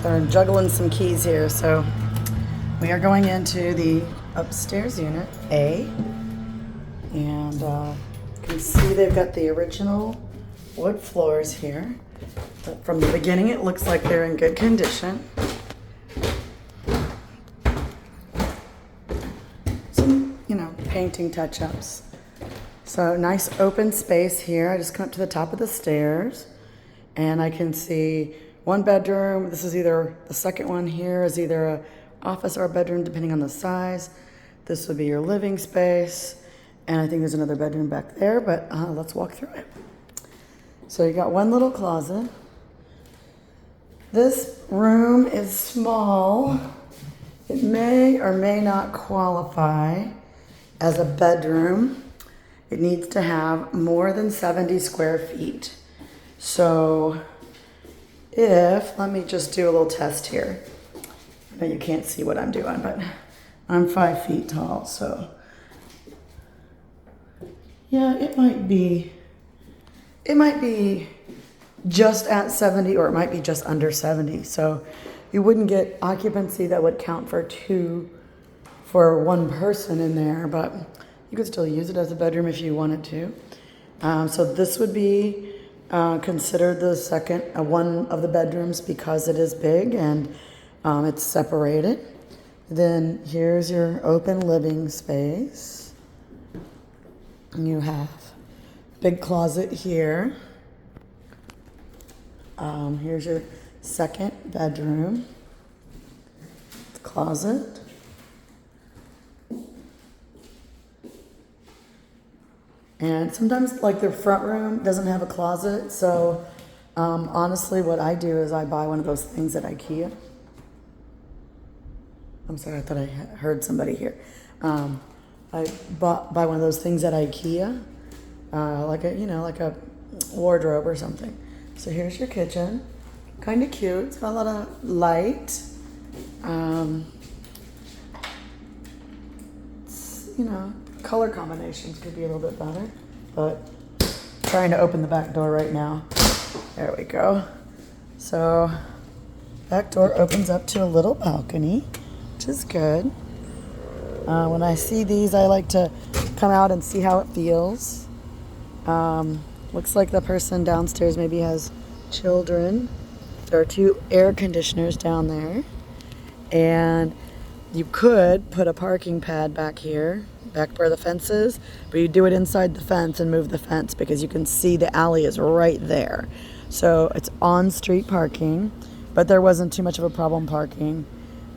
So I'm juggling some keys here. So we are going into the upstairs unit, A. And you can see they've got the original wood floors here. But from the beginning, it looks like they're in good condition. Some, painting touch-ups. So nice open space here. I just come up to the top of the stairs and I can see one bedroom. This is either, the second one here is either a office or a bedroom depending on the size. This would be your living space. And I think there's another bedroom back there, but let's walk through it. So you got one little closet. This room is small. It may or may not qualify as a bedroom. It needs to have more than 70 square feet. So let me just do a little test here. I know you can't see what I'm doing, but I'm 5 feet tall, so yeah, it might be just at 70, or it might be just under 70. So you wouldn't get occupancy that would count for one person in there, but you could still use it as a bedroom if you wanted to. So this would be considered the second one of the bedrooms because it is big and it's separated. Then here's your open living space. You have big closet here. Here's your second bedroom. Closet. And sometimes like the front room doesn't have a closet. So honestly, what I do is I buy one of those things at IKEA. I'm sorry, I thought I heard somebody here. I buy one of those things at IKEA, like a wardrobe or something. So here's your kitchen, kind of cute. It's got a lot of light. Color combinations could be a little bit better, but trying to open the back door right now. There we go. So back door opens up to a little balcony, which is good. When I see these, I like to come out and see how it feels. Looks like the person downstairs maybe has children. There are 2 air conditioners down there. And you could put a parking pad back here, back where the fence is, but you do it inside the fence and move the fence because you can see the alley is right there. So it's on-street parking, but there wasn't too much of a problem parking.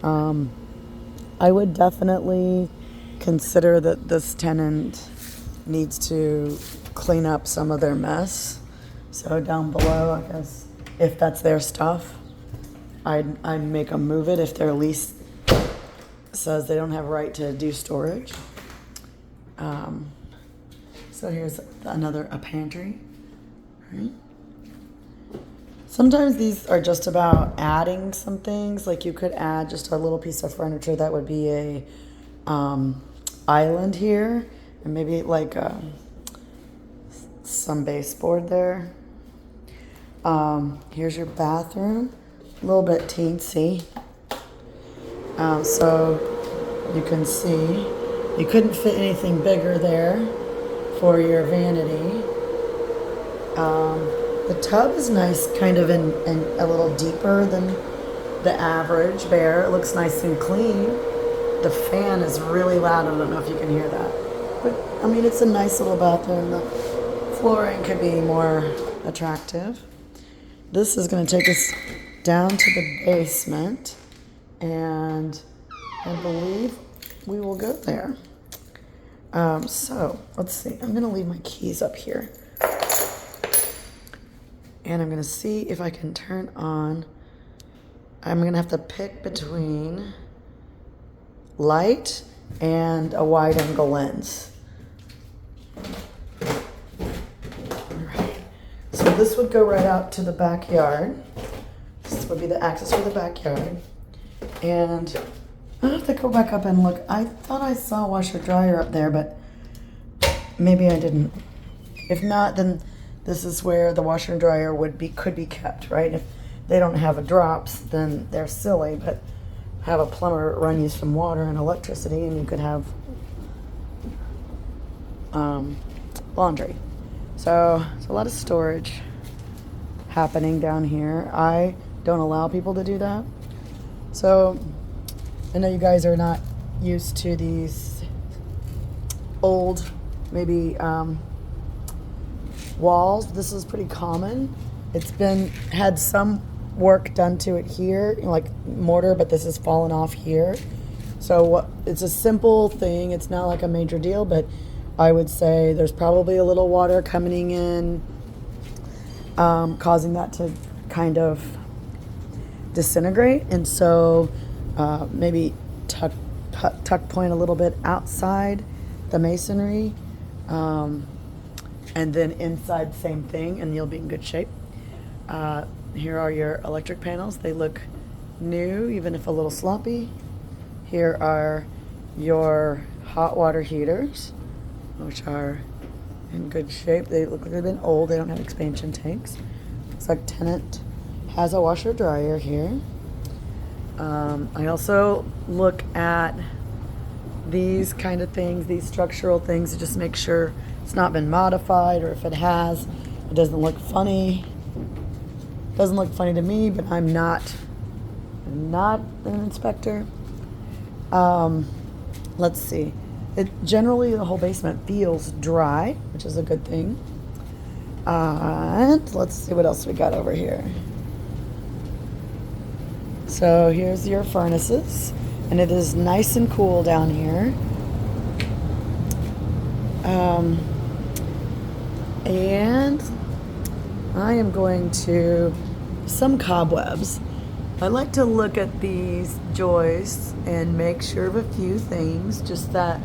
I would definitely consider that this tenant needs to clean up some of their mess. So down below, I guess, if that's their stuff, I'd make them move it if their lease says they don't have right to do storage. So here's a pantry. Right? Sometimes these are just about adding some things. Like you could add just a little piece of furniture that would be a island here, and maybe like some baseboard there. Here's your bathroom, a little bit teensy. So you can see you couldn't fit anything bigger there for your vanity. The tub is nice, kind of in a little deeper than the average bear. It looks nice and clean. The fan is really loud. I don't know if you can hear that. But, I mean, it's a nice little bathroom. The flooring could be more attractive. This is going to take us down to the basement. And I believe we will go there. So, let's see. I'm going to leave my keys up here. And I'm going to see if I can turn on. I'm going to have to pick between light and a wide angle lens. All right. So this would go right out to the backyard. This would be the access for the backyard. And I have to go back up and look. I thought I saw a washer dryer up there, but maybe I didn't. If not, then this is where the washer and dryer could be kept, right? they don't have a drops, then they're silly, but have a plumber run you some water and electricity and you could have laundry. So there's a lot of storage happening down here. I don't allow people to do that. So I know you guys are not used to these old, maybe walls. This is pretty common. It's had some work done to it here, like mortar, but this has fallen off here. So it's a simple thing. It's not like a major deal, but I would say there's probably a little water coming in, causing that to kind of disintegrate. And so maybe tuck point a little bit outside the masonry, and then inside same thing, and you'll be in good shape. Here are your electric panels. They look new, even if a little sloppy. Here are your hot water heaters, which are in good shape. They look like they've been old. They don't have expansion tanks. Looks like tenant has a washer dryer here. I also look at these kind of things, these structural things, to just make sure it's not been modified, or if it has, it doesn't look funny. Doesn't look funny to me, but I'm not an inspector. Let's see. Generally, the whole basement feels dry, which is a good thing. And let's see what else we got over here. So here's your furnaces, and it is nice and cool down here. And I am going to some cobwebs. I like to look at these joists and make sure of a few things, just that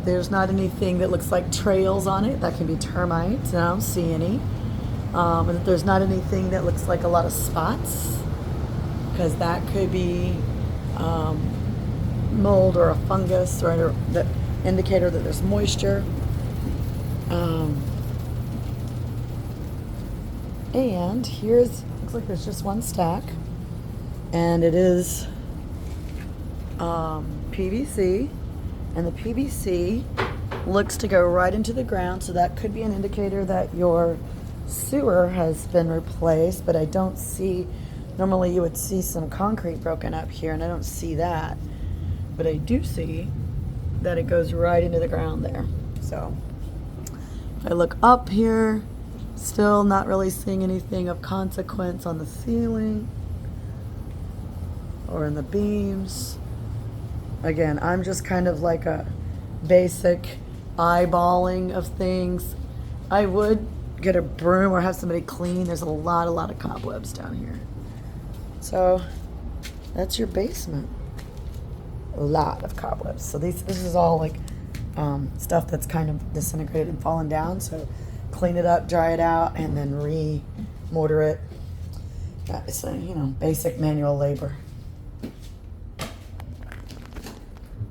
there's not anything that looks like trails on it. That can be termites, and I don't see any. And that there's not anything that looks like a lot of spots, because that could be mold or a fungus, or the indicator that there's moisture. And looks like there's just one stack, and it is PVC, and the PVC looks to go right into the ground, so that could be an indicator that your sewer has been replaced, but I don't see, normally you would see some concrete broken up here, and I don't see that, but I do see that it goes right into the ground there. So if I look up here, still not really seeing anything of consequence on the ceiling or in the beams. Again, I'm just kind of like a basic eyeballing of things. I would get a broom or have somebody clean. There's a lot of cobwebs down here. So that's your basement. A lot of cobwebs. So this is all like stuff that's kind of disintegrated and fallen down. So clean it up, dry it out, and then re-mortar it. It's basic manual labor.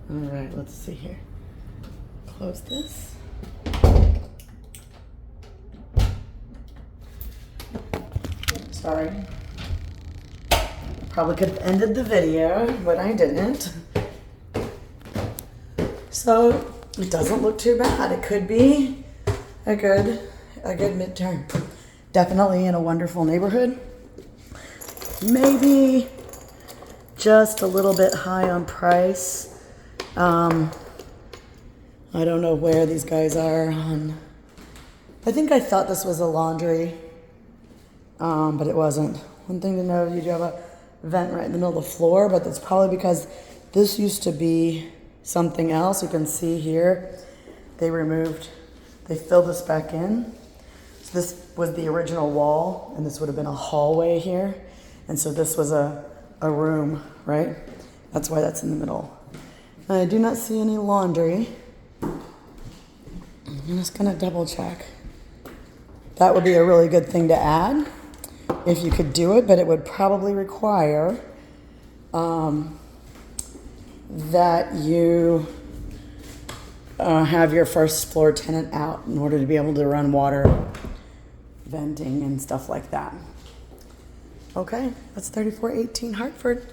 All right, let's see here. Close this. Sorry. Probably could have ended the video, but I didn't. So it doesn't look too bad. It could be a good midterm. Definitely in a wonderful neighborhood. Maybe just a little bit high on price. I don't know where these guys are on. I think I thought this was a laundry, but it wasn't. One thing to know, you do have a vent right in the middle of the floor, but that's probably because this used to be something else. You can see here, they filled this back in. So this was the original wall, and this would have been a hallway here. And so this was a room, right? That's why that's in the middle. I do not see any laundry. I'm just gonna double check. That would be a really good thing to add if you could do it, but it would probably require that you have your first floor tenant out in order to be able to run water venting and stuff like that. Okay, that's 3418 Hartford.